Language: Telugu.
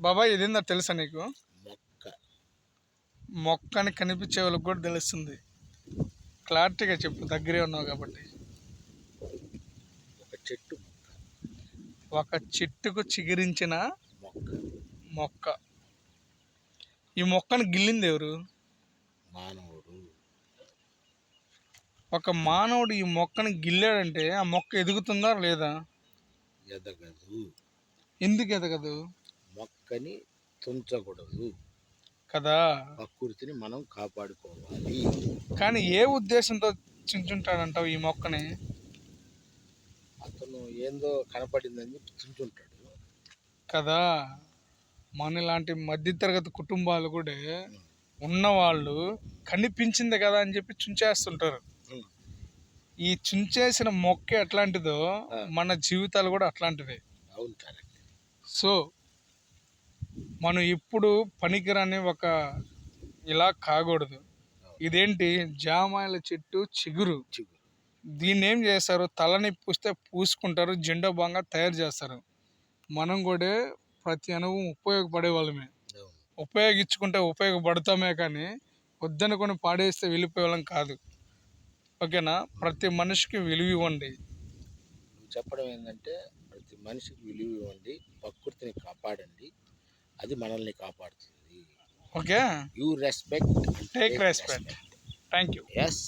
బాబాయ్ ఇదేందో తెలుసా నీకు? మొక్క. మొక్క అని కనిపించే వాళ్ళకి కూడా తెలుస్తుంది. క్లారిటీగా చెప్పు, దగ్గరే ఉన్నావు కాబట్టి. ఒక చెట్టు ఒక చెట్టుకు చిగురించిన మొక్క. మొక్క. ఈ మొక్కను గిల్లింది ఎవరు? మానవుడు. ఒక మానవుడు ఈ మొక్కను గిల్లాడంటే ఆ మొక్క ఎదుగుతుందా లేదా? ఎదగదు. ఎందుకు ఎదగదు? మొక్కని తుంచకూడదు కదా. ప్రకృతిని మనం కాపాడుకోవాలి. కానీ ఏ ఉద్దేశంతో చించుంటాడంటావు ఈ మొక్కని? అతను ఏందో కనపడిందని తుంచుంటాడు కదా. మన ఇలాంటి మధ్యతరగతి కుటుంబాలు కూడా ఉన్నవాళ్ళు కనిపించింది కదా అని చెప్పి చుంచేస్తుంటారు. ఈ చుంచేసిన మొక్క ఎట్లాంటిదో మన జీవితాలు కూడా అట్లాంటివి. అవును, కరెక్ట్. సో మనం ఇప్పుడు పనికిరాని ఒక ఇలా కాకూడదు. ఇదేంటి? జామాయిల చెట్టు చిగురు. దీన్ని ఏం చేస్తారు? తలని పూస్తే పూసుకుంటారు, జెండా బాగా తయారు చేస్తారు. మనం కూడా ప్రతి అనుభవం ఉపయోగపడే వాళ్ళమే. ఉపయోగించుకుంటే ఉపయోగపడతామే కానీ వద్దనుకొని పాడేస్తే వెళ్ళిపోయే వాళ్ళం కాదు. ఓకేనా? ప్రతి మనిషికి విలువ ఇవ్వండి. నువ్వు చెప్పడం ఏంటంటే ప్రతి మనిషికి విలువ ఇవ్వండి, ప్రకృతిని కాపాడండి, అది మనల్ని కాపాడుతుంది. Okay, you respect, take respect. Thank you. Yes.